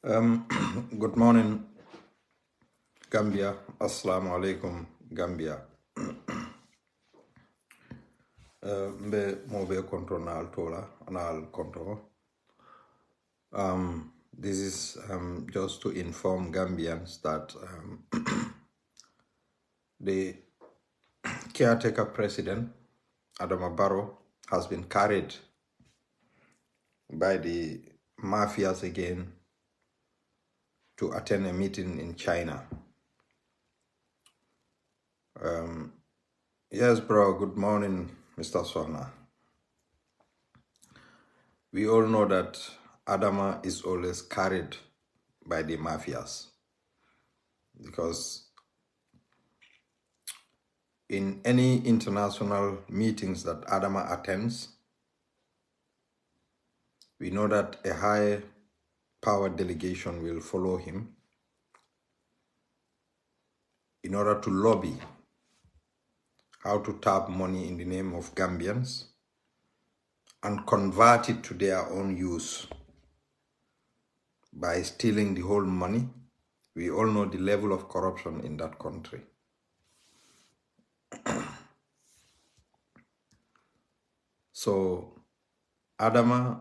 Um, good morning, Gambia. Assalamu alaikum, Gambia. Mbe mobe control na altola anal control. This is just to inform Gambians that the caretaker president, Adama Barrow, has been carried by the mafias again to attend a meeting in China. Yes, bro. Good morning, Mr. Sona. We all know that Adama is always carried by the mafias because in any international meetings that Adama attends, we know that a high power delegation will follow him in order to lobby how to tap money in the name of Gambians and convert it to their own use by stealing the whole money. We all know the level of corruption in that country. So Adama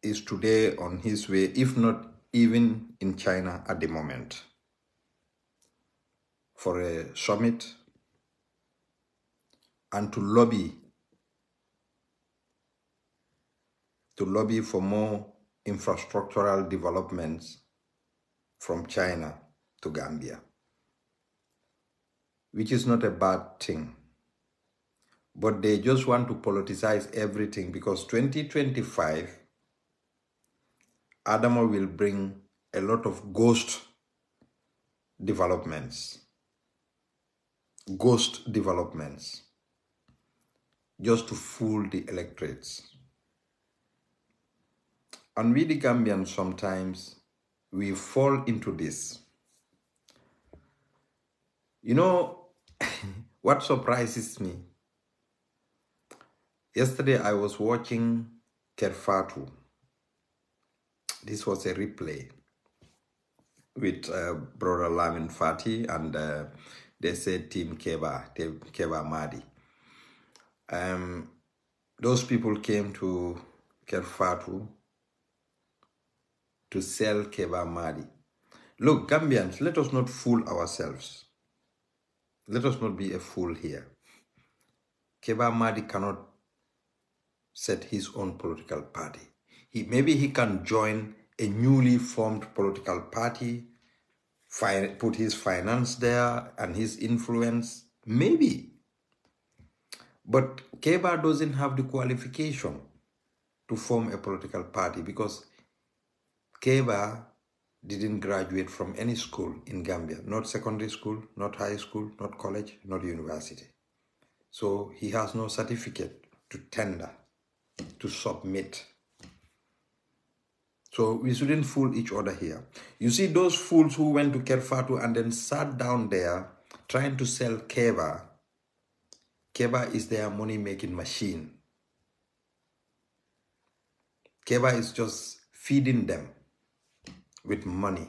is today on his way, if not even in China at the moment, for a summit and to lobby for more infrastructural developments from China to Gambia, which is not a bad thing. But they just want to politicize everything because 2025, Adama will bring a lot of ghost developments, just to fool the electorates. And we, the Gambians, sometimes we fall into this. You know, what surprises me? Yesterday, I was watching Kerfatu. This was a replay with Brother Lamin Fati, and they said Team Keba Madi. Those people came to Kerfatu to sell Keba Madi. Look, Gambians, let us not fool ourselves. Let us not be a fool here. Keba Madi cannot set his own political party. Maybe he can join a newly formed political party, put his finance there and his influence, maybe. But Keba doesn't have the qualification to form a political party because Keba didn't graduate from any school in Gambia, not secondary school, not high school, not college, not university. So he has no certificate to tender, to submit. So we shouldn't fool each other here. You see those fools who went to Kerfatu and then sat down there trying to sell Keba. Keba is their money-making machine. Keba is just feeding them with money,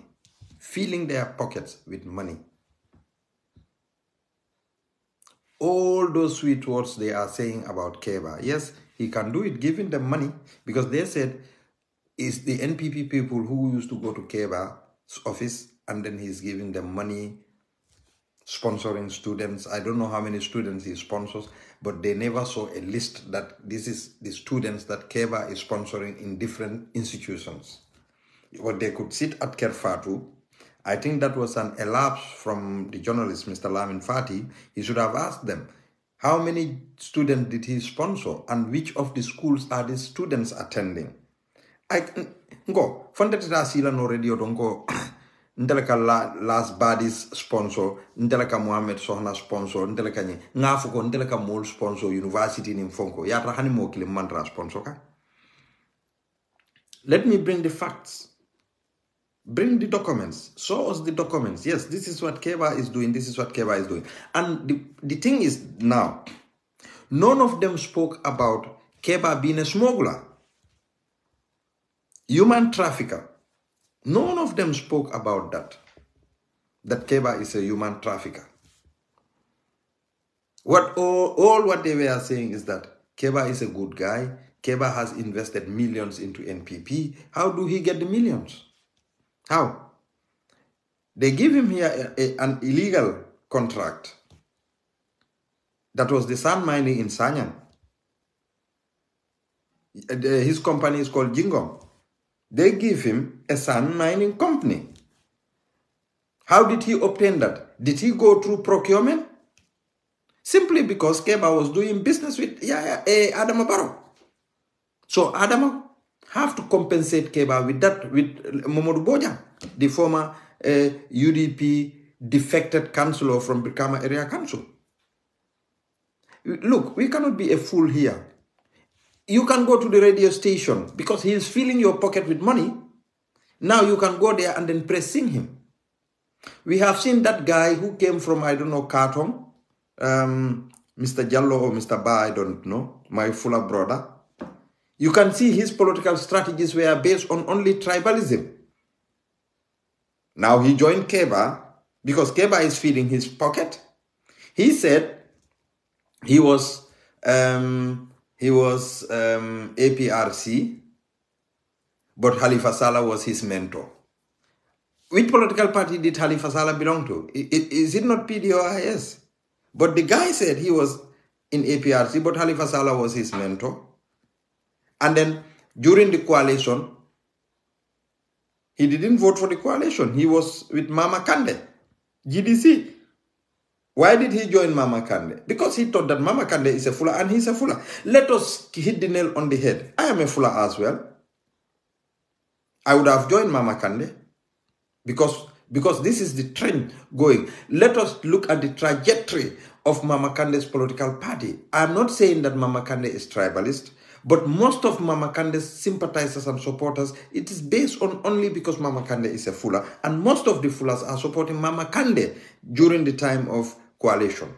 filling their pockets with money. All those sweet words they are saying about Keba, yes, he can do it, giving them money, because they said it's the NPP people who used to go to Keba's office and then he's giving them money, sponsoring students. I don't know how many students he sponsors, but they never saw a list that this is the students that Keba is sponsoring in different institutions. But they could sit at Kerfatu. I think that was an elapse from the journalist, Mr. Lamin Fati. He should have asked them, how many students did he sponsor and which of the schools are the students attending? Fondatita sila no radio donko ndeleka last badis sponsor, ndeleka Mohamed Sohna sponsor, ndeleka ni ngafuko ndeleka mol sponsor university ni mfonko. Yatra hani mo Kilimanjaro sponsor ka? Let me bring the facts. Bring the documents. Show us the documents. Yes, this is what Keba is doing. This is what Keba is doing. And the thing is now, none of them spoke about Keba being a smuggler, human trafficker. None of them spoke about that Keba is a human trafficker. All what they were saying is that Keba is a good guy. Keba has invested millions into NPP. How do he get the millions? How? They give him here an illegal contract. That was the sand mining in Sanyang. His company is called Jingong. They give him a sand mining company. How did he obtain that? Did he go through procurement? Simply because Keba was doing business with Adama Barrow. So Adama have to compensate Keba with that, with Momodu Bojang, the former UDP defected councillor from Brikama Area Council. Look, we cannot be a fool here. You can go to the radio station because he is filling your pocket with money. Now you can go there and then pressing him. We have seen that guy who came from, I don't know, Kartong, Mr. Jallo or Mr. Ba, I don't know, my fuller brother. You can see his political strategies were based on only tribalism. Now he joined Keba because Keba is feeding his pocket. He said he was APRC, but Halifa Sallah was his mentor. Which political party did Halifa Sallah belong to? Is it not PDOIS? But the guy said he was in APRC, but Halifa Sallah was his mentor. And then during the coalition, he didn't vote for the coalition. He was with Mama Kande, GDC. Why did he join Mama Kande? Because he thought that Mama Kande is a Fula and he's a Fula. Let us hit the nail on the head. I am a Fula as well. I would have joined Mama Kande because this is the trend going. Let us look at the trajectory of Mama Kande's political party. I'm not saying that Mama Kande is tribalist, but most of Mama Kande's sympathizers and supporters, it is based on only because Mama Kande is a Fula, and most of the Fulas are supporting Mama Kande during the time of coalition.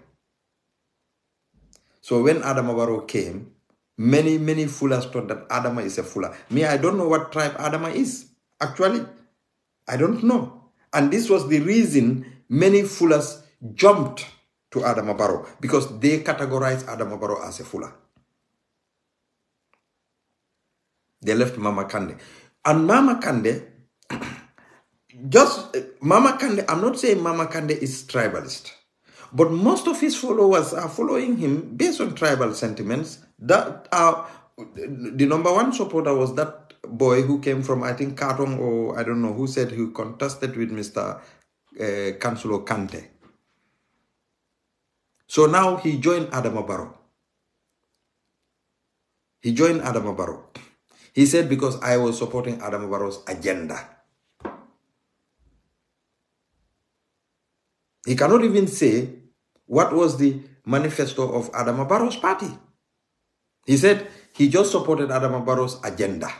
So when Adama Barrow came, many Fulas thought that Adama is a Fula. Me, I don't know what tribe Adama is. Actually, I don't know. And this was the reason many Fulas jumped to Adama Barrow, because they categorized Adama Barrow as a Fula. They left Mama Kande. And Mama Kande, I'm not saying Mama Kande is tribalist, but most of his followers are following him based on tribal sentiments. That the number one supporter was that boy who came from, I think, Kartong, or I don't know, who said he contested with Mr. Councillor Kante. So now he joined Adama Barrow. He joined Adama Barrow. He said, because I was supporting Adama Barrow's agenda. He cannot even say what was the manifesto of Adama Barrow's party. He said he just supported Adama Barrow's agenda.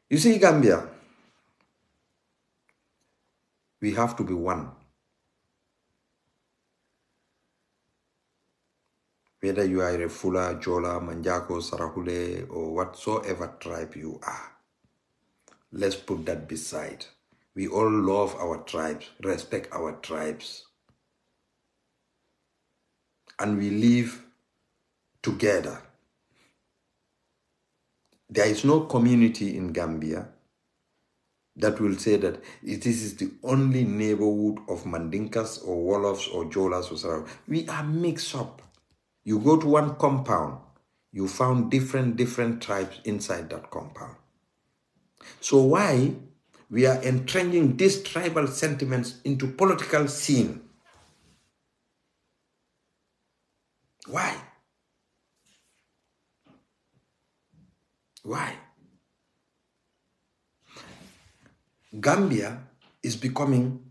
You see, Gambia, we have to be one. Whether you are a Fula, Jola, Manjako, Sarahule, or whatsoever tribe you are, let's put that beside. We all love our tribes, respect our tribes, and we live together. There is no community in Gambia that will say that this is the only neighborhood of Mandinkas or Wolofs or Jolas or Sarahule. We are mixed up. You go to one compound, you found different tribes inside that compound. So why we are entrenching these tribal sentiments into political scene? Why? Why? Gambia is becoming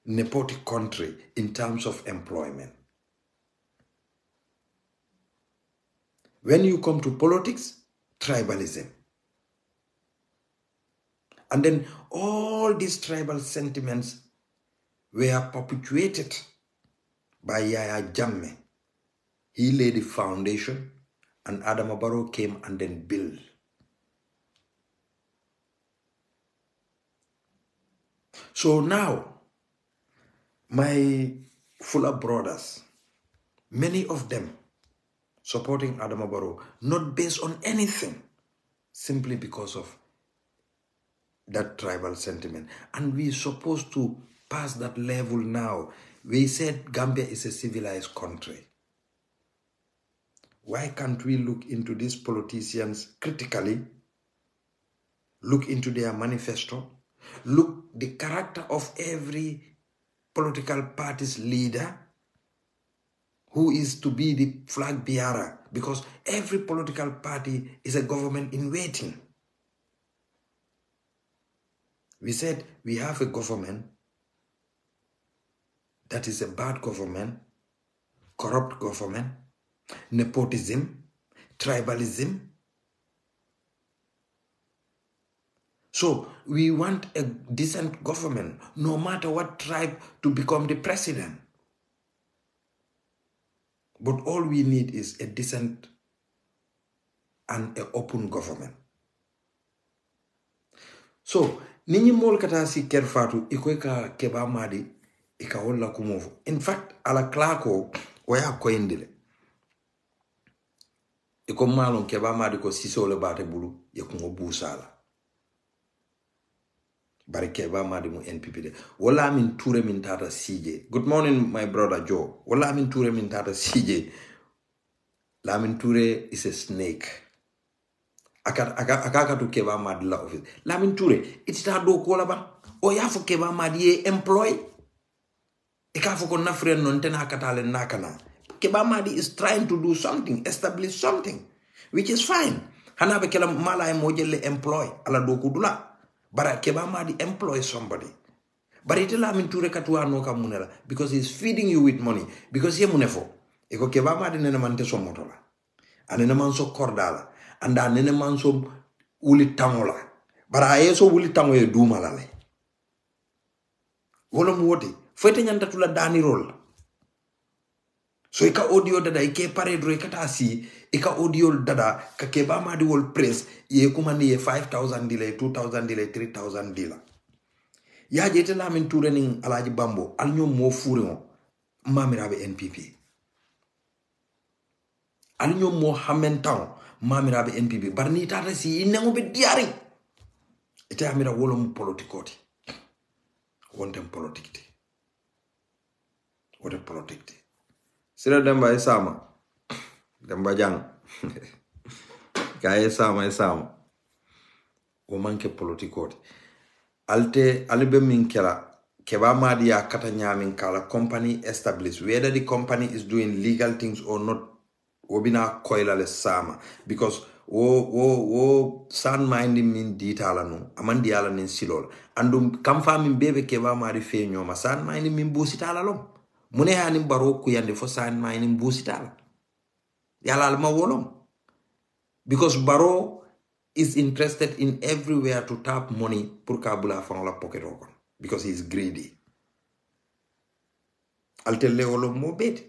nepotic country in terms of employment. When you come to politics, tribalism. And then all these tribal sentiments were perpetuated by Yaya Jammeh He laid the foundation, and Adama Barrow came and then built. So now, my Fuller brothers, many of them supporting Adama Barrow, not based on anything, simply because of that tribal sentiment. And we're supposed to pass that level now. We said Gambia is a civilized country. Why can't we look into these politicians critically, look into their manifesto, look the character of every political party's leader who is to be the flag bearer, because every political party is a government in waiting. We said we have a government that is a bad government, corrupt government, nepotism, tribalism. So we want a decent government, no matter what tribe, to become the president. But all we need is a decent and an open government. So, ninyi mol kata si kerfatu iko ka keba madi ika wala kumovu. In fact, ala klako waya koindile. Iko malon keba madi ko siso le bate bulu ya kungo busala. Bari keba madi mu NPP de. Wala min ture min tata CJ. Good morning, my brother Joe. Wala min ture min tata CJ. Lamin Ture is a snake. Akaka to keba madi la office. Lamin Ture, it's ta do kola ba. O ya fo keba madi ye employ. Ika fo ko na friend non tena katale nakana. Keba madi is trying to do something, establish something, which is fine. Hana be kela mala e mojele employ ala do kudula. Bara keba madi employ somebody. But it Lamin Ture katwa no ka munela because he's feeding you with money, because ye munefo. Eko keba madi nene mante so motola. Anene manso kordala. Anda nene manso uli tangola. Bara ayeso uli tango ye duma lale. Wolo muoti. Fete nyanta tula dani roll. So ika audio dada ike paredro ikata asi. Ika audio dada ka keba madi wol press. Ye kumani ye 5,000 dile, 2,000 dile, 3,000 dila. Ya jete Lamin Ture ning alaji bambo. Alnyo mo fure mo. Mamirabe NPP. Alnyo mo hamentang. Mamirabe NPP. Barni tata si inengo be diari. Ite amira wolom politikoti. Wontem politikti. Wotem politikti. Sira demba esama. Demba jang. Kaya esama. O manke politikoti. Alte alibe minkela. Keba madi ya kata nyamin kala company established. Whether the company is doing legal things or not. Wobina koila le sama. Because wo san mind min ditala no. Amandi ala nin silol. Andum kamfa min bebe keba madi fe nyoma. San mind min busitala lom. Mune hanim baro kuyande fo san mind min busitala. Yala alma wolom. Because baro is interested in everywhere to tap money pour kabula fang la pocket okon. Because he is greedy. Altelle wolom mo bed.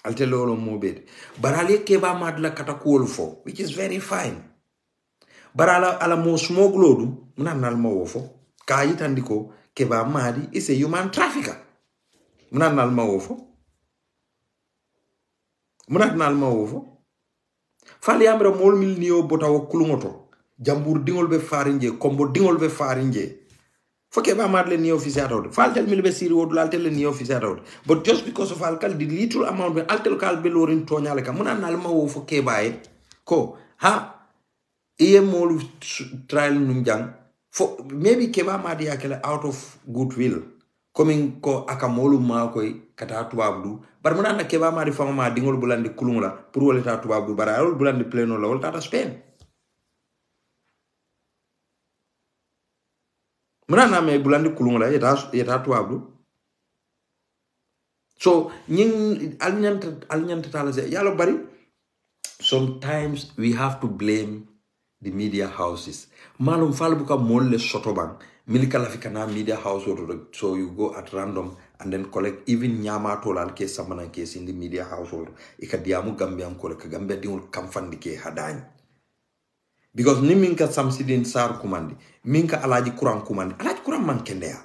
Altelle wolom mo bed. Barale keba madla katakuol fo, which is very fine. Barala ala mo smoke lodu, muna nalma wofo. Kayi tandiko keba madi is a human trafficker. Muna nalma wofo. Muna nalma wofo. Fali amra mol mil niyo bota wo kulungoto. Jambur dingol be farinje, kombo dingol be farinje. Foke ba madle ni officer out. Faltel mil be siri wodul altel ni officer out. But just because of alkal the little amount be altel kal be lorin tonyale ka muna nalma wo foke bae ko ha iye mol trial nunjang for maybe keba madi akela out of goodwill coming ko akamolu ma koy kata tuabdu bar muna na keba madi fama ma dingol bulandi kulungla pour wala ta tuabdu bara al bulandi pleno la wala ta Spain. Muna na me bulandi kulungla yeta tuabdu. So nying alnyanta talaze yalo bari. Sometimes we have to blame the media houses. Malum falbuka molle sotobang, milika lafikana media house, so you go at random and then collect even nyama tolan case, someone case in the media household. Ikadiamu Gambian koleka Gambia diul kamfandi ke hadany. Because ni minka samsidin sar kumandi, minka alaji kurang kumandi, alaji kurang man kendea.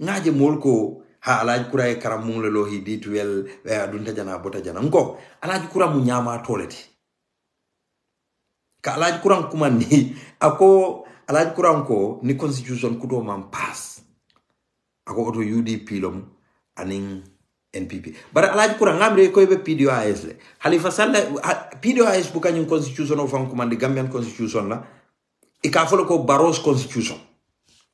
Ngaje molko ha alaji kurai karamung le lohi did well, adunta jana bota jana. Ngo, alaji kurang mu nyama toleti. Ka alaji kurang kumandi, ako alaji kurang ko ni constitution kudo man pass. Ako oto UDP lom aning NPP. But alaji kurang ngamre ko ibe PDOIS le. Halifa Sallah PDOIS bukan yung constitution of kumandi Gambian constitution la. Ika follow ko Barrow's constitution.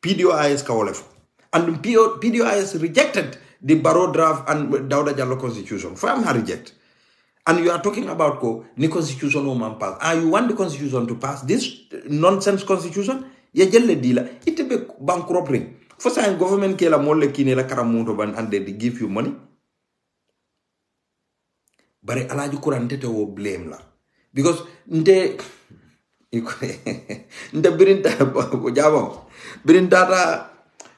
PDOIS ka wolef. And PDOIS rejected the Barrow draft and Dawda Jallow constitution. Fam ha reject. And you are talking about ni constitution o man pass. You want the constitution to pass this nonsense constitution? Ye jelle dila. It be bankrupting. For some government ke la molle kine la karamuto ban and they give you money. Bare alaji kurantete wo blame la. Because nte birinta jabo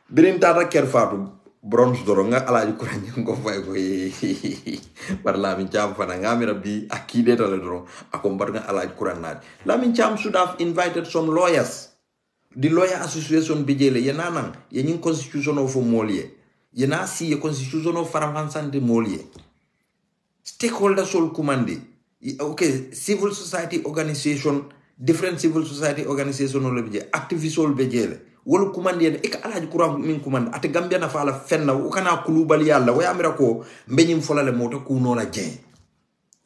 birintata kerfatu bronze doro nga alaji kuranje ko fay ko par la min cham fana ngamira bi akide tale doro akombar nga alaji kuranat la min cham should have invited some lawyers. The lawyer association bijele yenanang yenin constitution of molie yena si ye constitution of faranfansante molie stakeholders all commande. Okay, civil society organization, different civil society organization all bije activists all bijele wol commande en ek alaji kuram min commande ate Gambia na fala fenna o kana kulubali yalla way amira ko mbenyim folale moto ku no la jen.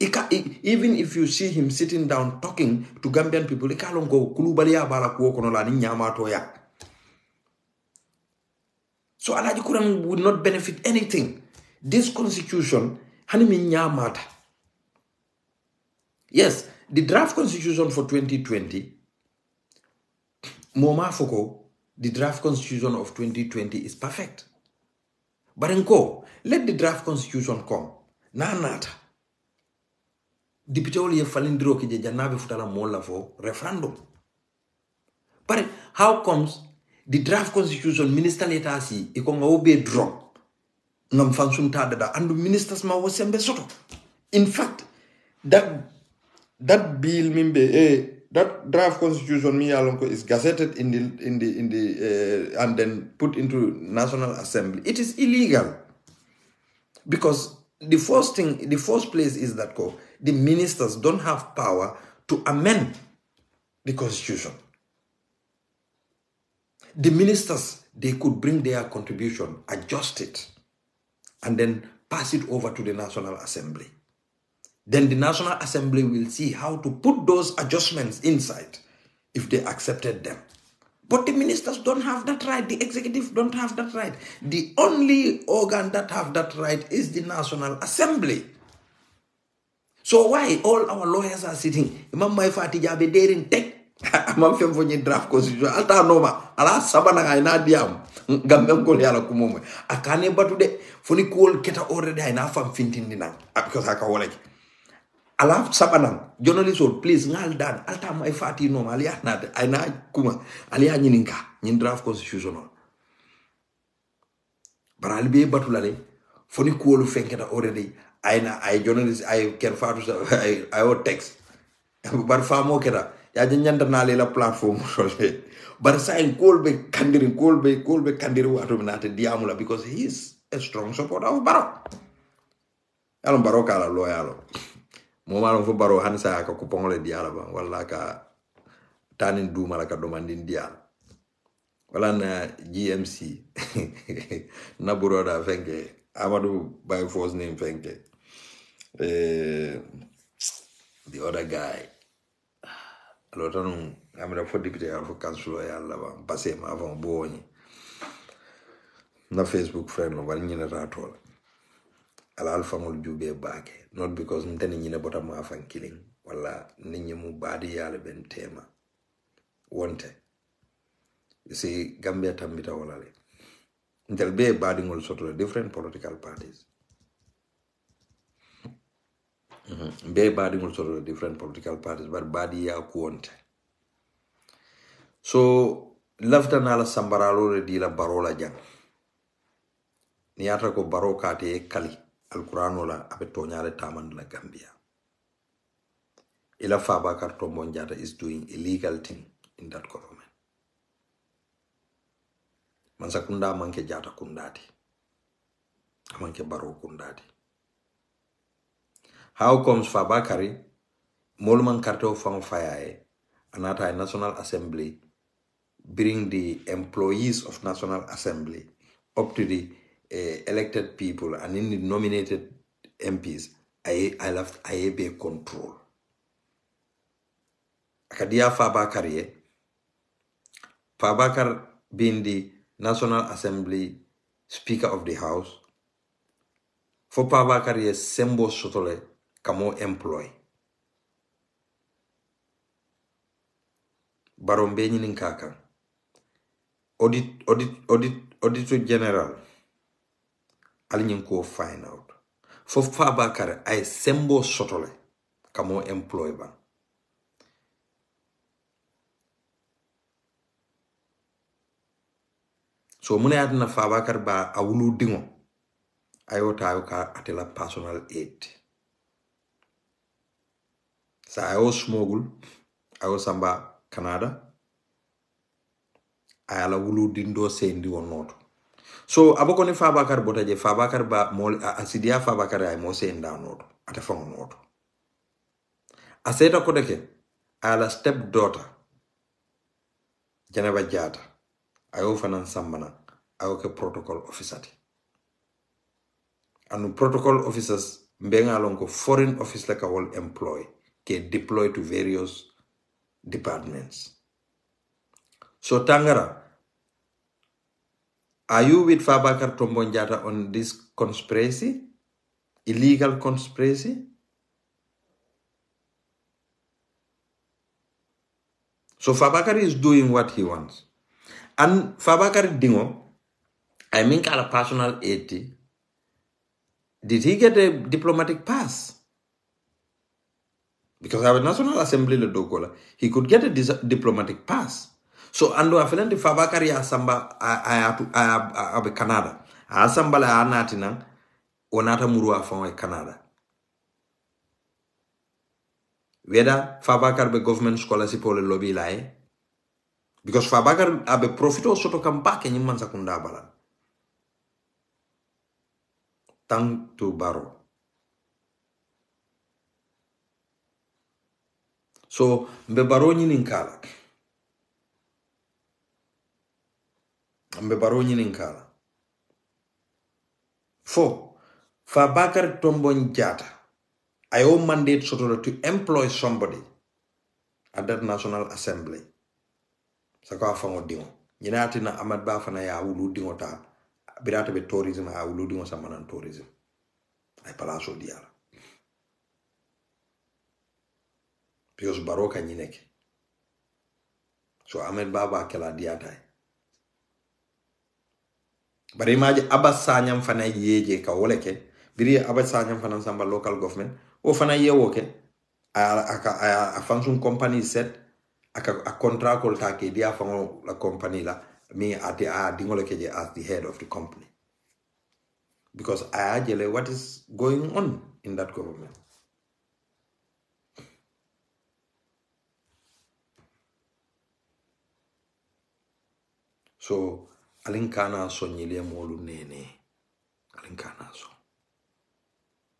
Even if you see him sitting down talking to Gambian people, so Alaji Kurang would not benefit anything. This constitution, yes, the draft constitution for 2020, Moma Foko, the draft constitution of 2020 is perfect. But let the draft constitution come. Nata. Deputy Oli Falindro ki janabe futala mola for referendum. But how comes the draft constitution minister letter si ikonga obe draw ngam fansum tada and ministers ma wasembe soto. In fact, that bill mimbe that draft constitution mi alonko is gazetted in the and then put into National Assembly. It is illegal because the first place is that the ministers don't have power to amend the constitution. The ministers, they could bring their contribution, adjust it, and then pass it over to the National Assembly. Then the National Assembly will see how to put those adjustments inside if they accepted them. But the ministers don't have that right. The executive don't have that right. The only organ that have that right is the National Assembly. So why all our lawyers are sitting? Imam Maifati Jabe daring take. Imam Femfonyi draft constitution. Alta noma. Ala sabana nga ina diam. Gambem kol yala kumome. Akane batude. Funi kol keta already ina fam fintin dinang. Because haka walek. Ala sabanang journalist or please ngal dan alta mai fati no alia na aina kuma alia nyininka nyin draft constitutional baral be batulale foni ko lu fenketa already aina ay journalist ay ken fatu ay o text bar famo keta ya nyanda na le la platform so bar say kolbe kandiri wato minata diamula because he is a strong supporter of Barrow. Alon Barrow kala loyalo Moma fo Barrow hansa ka kupongole diala ba wala ka tanin duma la ka domandin diala wala na GMC na buroda fenke Amadou by force name fenke the other guy alotanu amira fo député alfo councilor yalla ba passé ma avant boni na Facebook friend no wal ñina ratol ala alfamul jube baake not because mtani nyine bota ma fan killing wala ninyi mu badi yale ben tema wonte you see Gambia tambita wala le ntel be badi ngol soto different political parties be badi ngol soto different political parties but badi ya ku wonte So lafta nala sambaralo le di la barola jang. Niatra ko baro kate kali alqur'ano la abe tonyale taman la Gambia. Ila Fabakary Tombong Jatta is doing illegal thing in that government. Mansakunda manke Jatta kundati. Amanke baro kundati. How comes Fabakary Molman Karto Fang Fayae Anata National Assembly bring the employees of National Assembly up to the elected people and in the nominated MPs I left IAB control. Akadia Fabakary being the National Assembly Speaker of the House for Fabakary sembo sotole kamo employ. Barombe nyinin kaka. Auditor General alinyin ko find out. For Fabakary ay sembo sotole kamo employ ban. So mune adna Fabakary ba awulu dingo ayota ayoka atela personal aid. Sa ayo smogul ayo samba Canada ayala wulu dindo sendi wonoto. So aboko ni Fabakary botaje Fabakary ba mol asidia Fabakary ay mo senda noto ate fango noto. Aseta kodeke ayala stepdaughter Janaba Jatta ayo fanan sambana ayo ke protocol officer ti. And protocol officers mbenga lonko foreign office like a whole employ ke deployed to various departments. So Tangara, are you with Fabakary Tombong Jatta on this conspiracy? Illegal conspiracy? So Fabakary is doing what he wants. And Fabakary Dingo, I mean kala personal aid. Did he get a diplomatic pass? Because our National Assembly le dokola, he could get a diplomatic pass. So ando afilante Fabakary asamba abe Canada. Asamba la anati nang onata muru afon Canada. Whether Fabakary be government scholarship or lobby lie. Because Fabakary abe profito soto kampake nyimman sakunda bala. Tang to baro. So mbe baro nyinin kala. Mbe baro nyinin kala. Four, Fabakary Tombong Jatta ayo mandate soto to employ somebody at that National Assembly. Saka fango dingo. Nyinati na Ahmad Bah fana ya wulu dingo ta. Birata be tourism a wulu dingo samanan tourism. Ay palaso diala. Because baroka nyineke. So Ahmed Bah kela diatai. Bari maji Abbas Sanyang fana yeje ka woleke. Biri Abbas Sanyang fana samba local government. O fana ye woke. A function company set. A contract will take dia fango la company la. Me ati a dingole keje as the head of the company. Because I ajele what is going on in that government. So alinkana so nyile molu nene. Alinkana so.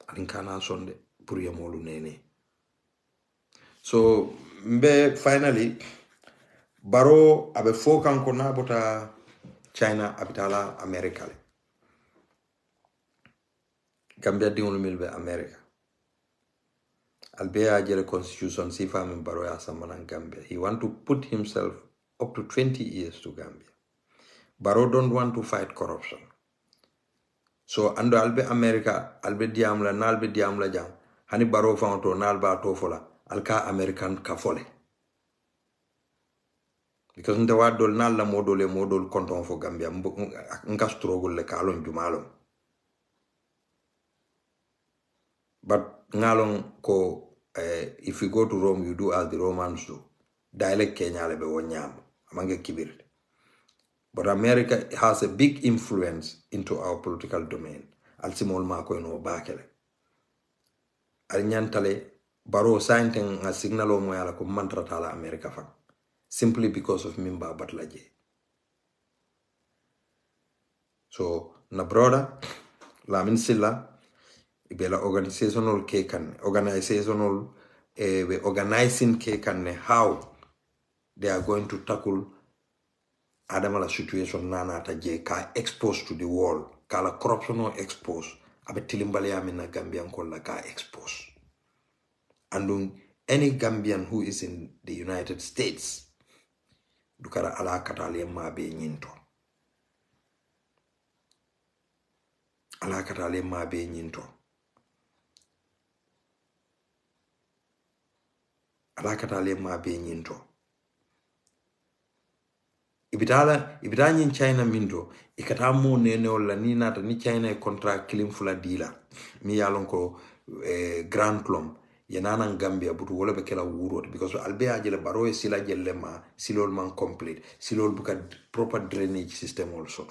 Alinkana sonde puriya molu nene. So mbe finally baro abe fokan kona bota China abitala America le. Gambia dingulu milbe America. Albea jele constitution sifa min baro ya samanan Gambia. He want to put himself up to 20 years to Gambia. Baro don't want to fight corruption. So ando albe America albe diamla nalbe diamla jang. Hani baro fanto nalba tofola alka American kafole. Because nte wadol nalla modol konton fo Gambia nka struggle le kalon jumalon. But ngalon ko if you go to Rome you do as the Romans do. Dialect Kenya lebe wonyam. Amange kibirde. But America has a big influence into our political domain. Alsimol mako eno bakele. Arinyantale baro sainten a signalo mo yala ko mantratala America fa. Simply because of Mimba Batlaje. So na brother Lamin Silla ibela organizational we organizing how they are going to tackle Adamala situation nana taje ka exposed to the world kala corruption or exposed abe tilimbali amina Gambian kola ka exposed and any Gambian who is in the United States dukara ala katali ma be nyinto ala katali ma be nyinto ala katali ma be nyinto ibita nyin China mindo ikata mo nene wala ni nata ni China contract kilim fula dila mi yalon ko Grand Plum yenana Gambia butu wala be kala wuro because albea jele baro e sila jelle ma silol man complete silol buka proper drainage system also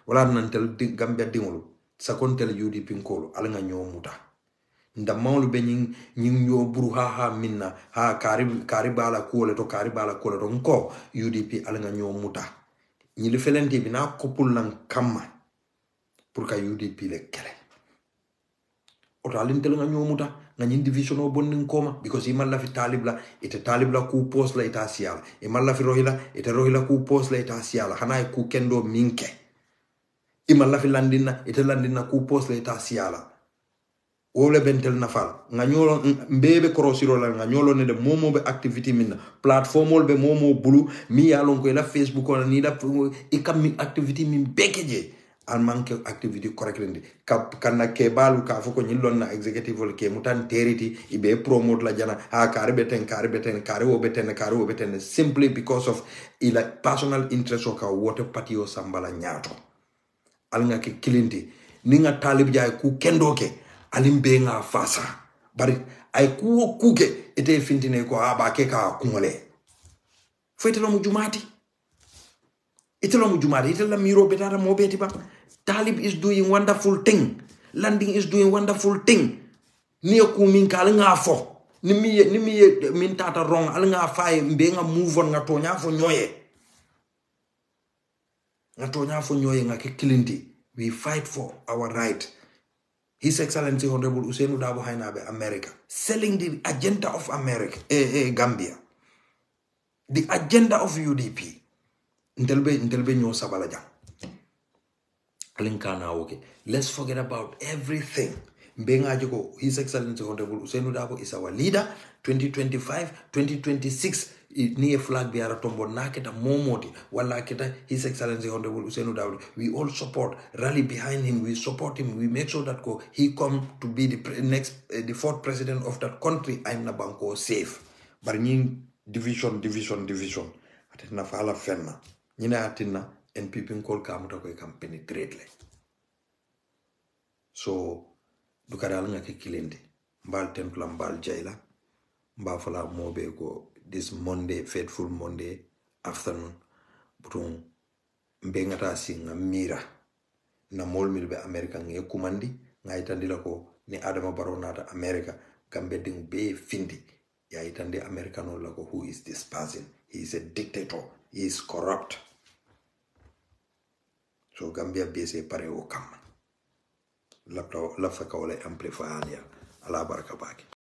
wala nantel Gambia dingolo sakontel UDP nkolo alanga nyomuta ndamawlu be nyin nyo buru ha minna ha karibala kole to nko UDP alanga nyomuta nyili felenti bina kopul nan kama pour ka UDP le kele oto alintel nga nyomuta nga nyin division o bondin koma because imalla fi talibla ite talibla ku post la ita siala imalla fi rohila ku post la ita siala hana ku kendo minke imalla fi landina ite landina ku post la ita siala wole bentel nafal nga nyolo mbebe korosiro la nga nyolo ne de momo be activity minna platform ol be momo bulu mi yalon ko la Facebook on ni la ikam mi activity min bekeje al manke activity correctly kana ke balu ka foko nyillon na executive ol ke mutan teriti ibe promote la jana ha kare wo beten simply because of ila personal interest o ka wote party o sambala nyato al nga ke kilindi ni nga talib jaay ku kendoke alimbe nga fasa bari ay kuke ete fintine ko aba ke ka kumole fetelo mu jumati itela miro betara mo beti ba talib is doing wonderful thing landing is doing wonderful thing ni ko min kala nga fo ni mi min tata wrong al nga fay mbe nga move on nga tonya fo nyoye nga ke kilindi we fight for our right. His Excellency Honorable Ousainou Darboe Hainabe, America, selling the agenda of America, Gambia, the agenda of UDP. Ntelbe nyo sabalaja. Alinkana okay. Let's forget about everything. His Excellency Honorable Ousainou Darboe is our leader. 2025, 2026. Near flag biara tombo naketa momoti wala kita His Excellency Honorable Ousainou Darboe. We all support, rally behind him. We support him. We make sure that he come to be the fourth president of that country. I'm na banko safe. But division. Atina fala fenna. Nina atina NPP call kamuta ko campaign greatly. So dukadal nga ke kilindi. Mbal templa mbal jaila. Mba fala mobe ko this Monday, fateful Monday afternoon, butung mbengata singa mira na mol milbe America nge kumandi nga itandila ko ni Adama Barrow nata America Gambia ding be findi ya itande America no lako who is this person. He is a dictator. He is corrupt. So Gambia base pare o kam. Lafaka wala amplify ala baraka baki.